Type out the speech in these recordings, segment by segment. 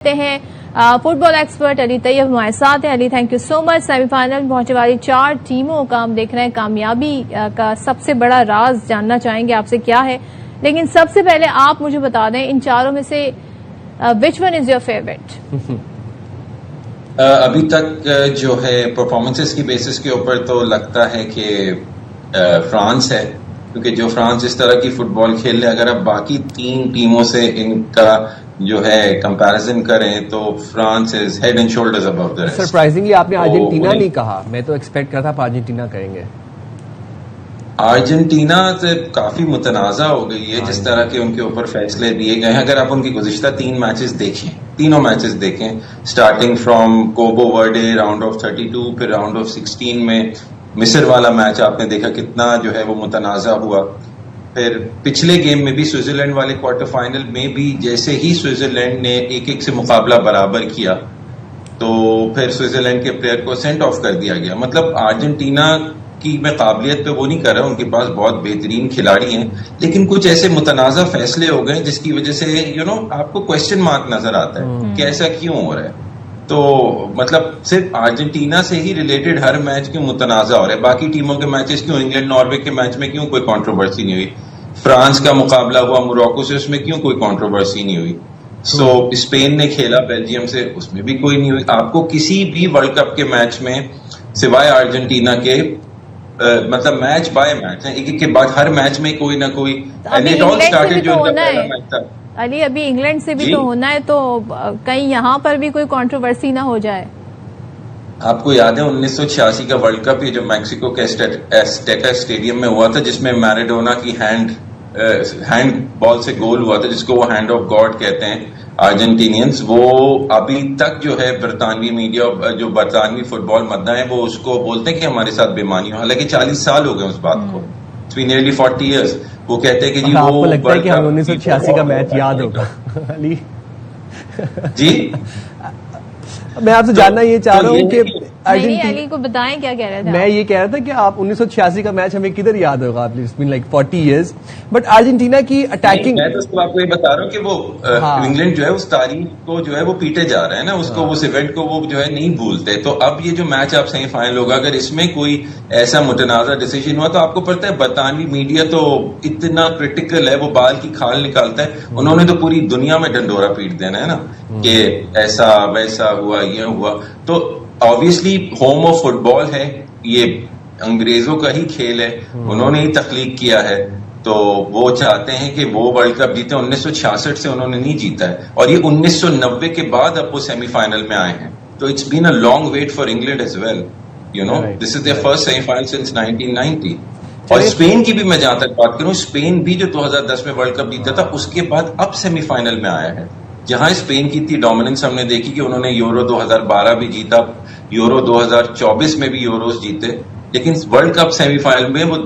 हैं football expert Ali Tayyab हमारे साथ हैं। Ali, thank you so much. Semifinal में पहुंचने वाली 4 टीमों का हम देख रहे हैं, कामयाबी का सबसे बड़ा राज जानना चाहेंगे आपसे क्या है, लेकिन सबसे पहले आप मुझे बता दें इन चारों में से which one is your favourite? अभी तक जो है परफॉर्मेंसेस की बेसिस के ऊपर तो लगता है कि फ्रांस है, क्योंकि जो फ्रांस इस तरह की फुटबॉल खेल रहे, अगर आप बाकी 3 टीमों से इनका जो है कंपैरिजन करें तो France is head and shoulders above the rest. Surprisingly आपने अर्जेंटीना नहीं कहा, मैं तो एक्सपेक्ट करता था अर्जेंटीना कहेंगे। अर्जेंटीना से काफी मुतनाजा हो गई है जिस तरह के उनके ऊपर फैसले दिए गए हैं। अगर आप उनकी गुज़िश्ता 3 मैचेस देखें, तीनों मैचेस देखें, starting from Cabo Verde round of 32, फिर राउंड ऑफ 16 में मिस्र वाला मैच आपने देखा कितना जो है वो मुतनाजा हुआ। फिर पिछले गेम में भी स्विट्जरलैंड वाले क्वार्टर फाइनल में भी जैसे ही स्विट्जरलैंड ने 1-1 से मुकाबला बराबर किया तो फिर स्विट्जरलैंड के प्लेयर को सेंट ऑफ कर दिया गया। मतलब अर्जेंटीना की मैं काबिलियत पे वो नहीं कर रहा, उनके पास बहुत बेहतरीन खिलाड़ी हैं, लेकिन कुछ ऐसे मुतनाज़ा फैसले हो गए जिसकी वजह से आपको क्वेश्चन मार्क नजर आता है कि ऐसा क्यों हो रहा है। तो मतलब सिर्फ अर्जेंटीना से ही रिलेटेड हर मैच क्यों मुतनाज़ा हो रहा है, बाकी टीमों के मैचेस क्यों, इंग्लैंड नॉर्वे के मैच में क्यों कोई कंट्रोवर्सी नहीं हुई, फ्रांस का मुकाबला हुआ मोरक्को से उसमें क्यों कोई कंट्रोवर्सी नहीं हुई, स्पेन ने खेला बेल्जियम से उसमें भी कोई नहीं हुई। आपको किसी भी वर्ल्ड कप के मैच में सिवाय अर्जेंटीना के मतलब मैच बाय मैच है, एक के बाद हर मैच में कोई ना कोई स्टार्टेड जो पहला मैच था। अली, अभी इंग्लैंड से भी तो होना है, तो कहीं यहाँ पर भी कोई कंट्रोवर्सी ना हो जाए। आपको याद है 1986 का वर्ल्ड कप, ये जो मैक्सिको के एस्टेका स्टेडियम में हुआ था, जिसमें मैराडोना की हैंड बॉल से गोल हुआ था, जिसको वो हैंड ऑफ गॉड कहते हैं अर्जेंटीनियंस। वो अभी तक जो है बरतानवी मीडिया, जो बरतानवी फुटबॉल मद्दा है, वो उसको बोलते हैं कि हमारे साथ बेईमानी हो, हालांकि 40 साल हो गए उस बात को, इट्स बीन नियरली 40 इयर्स। वो कहते हैं कि जी आपको लगता है कि हमें 1986 का मैच याद होगा? अली जी, मैं आपसे जानना ये चाह रहा हूँ कि अली को बताएं क्या कह रहे थे। मैं ये कह रहा था कि आप 1986 का मैच हमें किधर याद होगा? It's been like 40 years, but Argentina की अटैकिंग, मैं तो आपको ये बता रहा हूँ कि वो इंग्लैंड जो है उस तारीख को जो है वो पीटे जा रहे हैं ना, उसको उस इवेंट को वो जो है नहीं भूलते। तो अब ये जो मैच आप सेमीफाइनल होगा, अगर इसमें कोई ऐसा मुतनाज़ा डिसीजन हुआ तो आपको पता है बरतानवी मीडिया तो इतना क्रिटिकल है, वो बाल की खाल निकालता है। उन्होंने तो पूरी दुनिया में डंडोरा पीट देना है ना कि ऐसा वैसा हुआ, ये हुआ। तो ऑब्वियसली होम ऑफ फुटबॉल है, ये अंग्रेजों का ही खेल है, उन्होंने ही तख्लीक किया है, तो वो चाहते हैं कि वो वर्ल्ड कप जीते। 1966 से उन्होंने नहीं जीता है, और ये 1990 के बाद अब वो सेमीफाइनल में आए हैं। तो it's been a long wait for England as well, this is their first semifinal since 1990। और स्पेन की भी मैं जहां तक बात करूं, स्पेन भी जो 2010 में वर्ल्ड कप जीता था उसके बाद अब सेमीफाइनल में आया है। जहां स्पेन की इतनी डोमिनेंस हमने देखी कि उन्होंने यूरो 2012 भी जीता, यूरो 2024 में भी यूरोस जीते, लेकिन वर्ल्ड कप सेमीफाइनल में वो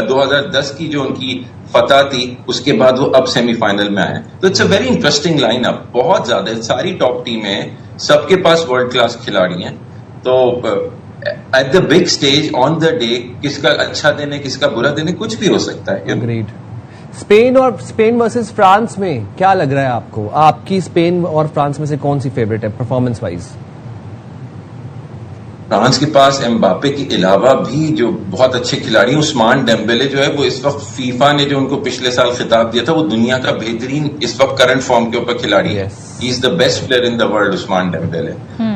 2010 की जो उनकी फतह थी उसके बाद वो अब सेमीफाइनल में आए। तो it's a very interesting line up, बहुत ज्यादा सारी टॉप टीमें हैं, सबके पास वर्ल्ड क्लास खिलाड़ी हैं। तो at the big stage on the day किसका अच्छा दिन है किसका बुरा दिन है कुछ भी हो सकता है। अग्रीड। स्पेन वर्सेस फ्रांस में क्या लग रहा है आपको? आपकी स्पेन और फ्रांस में से कौन सी फेवरेट है परफॉर्मेंस वाइज? फ्रांस के पास एम्बापे के अलावा भी जो बहुत अच्छे खिलाड़ी, उस्मान डेम्बेले जो है वो इस वक्त फीफा ने जो उनको पिछले साल खिताब दिया था, वो दुनिया का बेहतरीन इस वक्त करंट फॉर्म के ऊपर खिलाड़ी है। He is the best player in the world, Ousmane Dembele.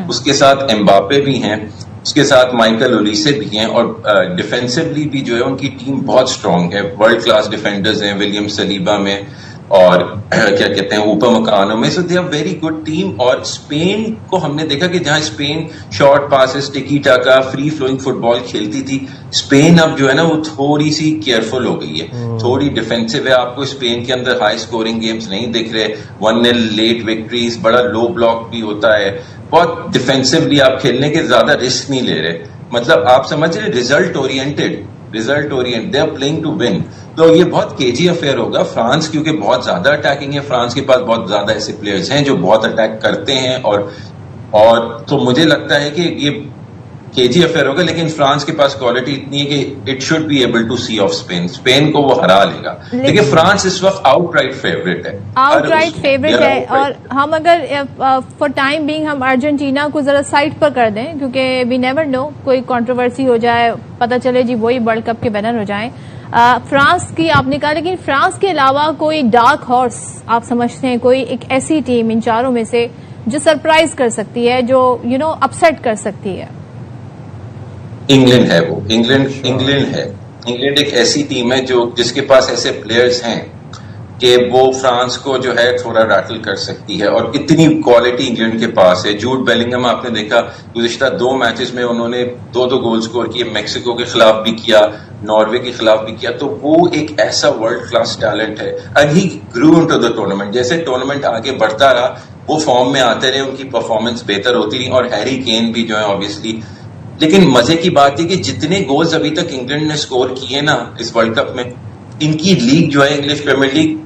उसके साथ एम्बापे भी हैं, उसके साथ माइकल ओलिसे भी हैं, और डिफेंसिवली भी जो है उनकी टीम बहुत स्ट्रांग है, वर्ल्ड क्लास डिफेंडर्स हैं विलियम सलीबा में और क्या कहते हैं ऊपमकानो में। So they are very good team. और स्पेन को हमने देखा कि जहां स्पेन शॉर्ट पासेस, टिकी टाका, फ्री फ्लोइंग फुटबॉल खेलती थी, स्पेन अब जो है ना वो थोड़ी सी केयरफुल हो गई है, थोड़ी डिफेंसिव है। आपको स्पेन के अंदर हाई स्कोरिंग गेम्स नहीं दिख रहे, 1-0 लेट विक्ट्रीज, बड़ा लो ब्लॉक भी होता है, बहुत डिफेंसिवली आप खेलने के ज्यादा रिस्क नहीं ले रहे। मतलब आप समझ रहे, result oriented, they are playing to win. तो ये बहुत केजी अफेयर होगा। फ्रांस क्योंकि बहुत ज्यादा अटैकिंग है, फ्रांस के पास बहुत ज्यादा ऐसे प्लेयर्स हैं जो बहुत अटैक करते हैं, और तो मुझे लगता है कि ये केजी अफेयर होगा, लेकिन फ्रांस के पास क्वालिटी इतनी है कि it should be able to see off Spain. Spain को वो हरा लेगा, लेकिन फ्रांस इस वक्त आउटराइट फेवरेट है, आउटराइट फेवरेट है। और हम अगर फॉर टाइम बीइंग हम अर्जेंटीना को जरा साइड पर कर दें, क्योंकि वी नेवर नो, कोई कंट्रोवर्सी हो जाए, पता चले जी वही वर्ल्ड कप के विनर हो जाए। फ्रांस की आपने कहा, लेकिन फ्रांस के अलावा कोई डार्क हॉर्स आप समझते हैं, कोई एक ऐसी टीम इन चारों में से जो सरप्राइज कर सकती है, जो अपसेट कर सकती है? इंग्लैंड है वो, इंग्लैंड है। इंग्लैंड एक ऐसी टीम है जो जिसके पास ऐसे प्लेयर्स हैं कि वो फ्रांस को जो है थोड़ा रैटल कर सकती है, और कितनी क्वालिटी इंग्लैंड के पास है। जूड बेलिंगम आपने देखा गुज़िश्ता 2 मैचेस में उन्होंने 2 गोल स्कोर किए, मैक्सिको के खिलाफ भी किया, नॉर्वे के खिलाफ भी किया। तो वो एक ऐसा वर्ल्ड क्लास टैलेंट है, and he grew into the tournament. जैसे टूर्नामेंट आगे बढ़ता रहा, वो फॉर्म में आते रहे, उनकी परफॉर्मेंस बेहतर होती रही, और हैरी केन भी जो है ऑब्वियसली। लेकिन मजे की बात है कि जितने गोल्स अभी तक इंग्लैंड ने स्कोर किए ना इस वर्ल्ड कप में, इनकी लीग जो है इंग्लिश प्रीमियर लीग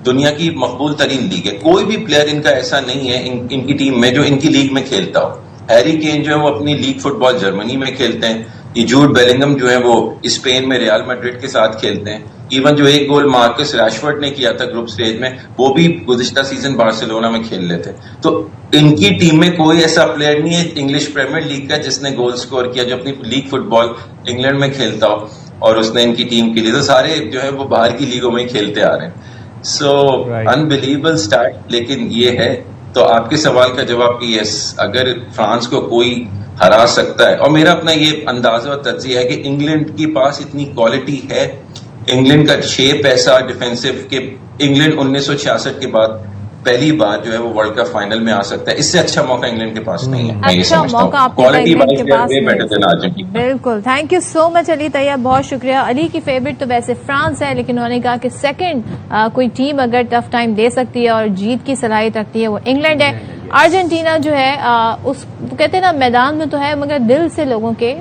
दुनिया की मकबूल तरीन लीग है। कोई भी प्लेयर इनका ऐसा नहीं है इनकी टीम में जो इनकी लीग में खेलता हो। हैरी केन जो है वो अपनी लीग फुटबॉल जर्मनी में खेलते हैं, ये जूड बेलिंगम जो है वो स्पेन में रियल मैड्रिड के साथ खेलते हैं। इवन जो 1 गोल मार्कस रैशफोर्ड ने किया था ग्रुप स्टेज में, वो भी गुज़िश्ता सीजन बार्सिलोना में खेल लेते। तो इनकी टीम में कोई ऐसा प्लेयर नहीं है इंग्लिश प्रीमियर लीग का जिसने गोल स्कोर किया, जो अपनी लीग फुटबॉल इंग्लैंड में खेलता हो और उसने इनकी टीम के लिए। तो सारे जो है वो बाहर की लीगों में खेलते आ रहे हैं। सो अनबिलीवेबल स्टार्ट, लेकिन ये है। तो आपके सवाल का जवाब कि यस, अगर फ्रांस को कोई हरा सकता है, और मेरा अपना ये अंदाजा और तज्जिया है कि इंग्लैंड के पास इतनी क्वालिटी है, इंग्लैंड का शेप ऐसा डिफेंसिव कि इंग्लैंड 1966 के बाद पहली बार जो है वो वर्ल्ड कप फाइनल में आ सकता है। इससे अच्छा मौका इंग्लैंड के पास नहीं है। अच्छा मौका क्वालिटी वाइज बिल्कुल। Thank you so much Ali Tayyab, बहुत शुक्रिया। अली की फेवरेट तो वैसे फ्रांस है, लेकिन उन्होंने कहा कि सेकंड कोई टीम अगर टफ टाइम दे सकती है और जीत की सलाहियत रखती है वो इंग्लैंड है। अर्जेंटीना जो है उस कहते हैं ना मैदान में तो है, मगर दिल से लोगों के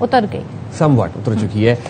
उतर गई, समवट उतर चुकी है।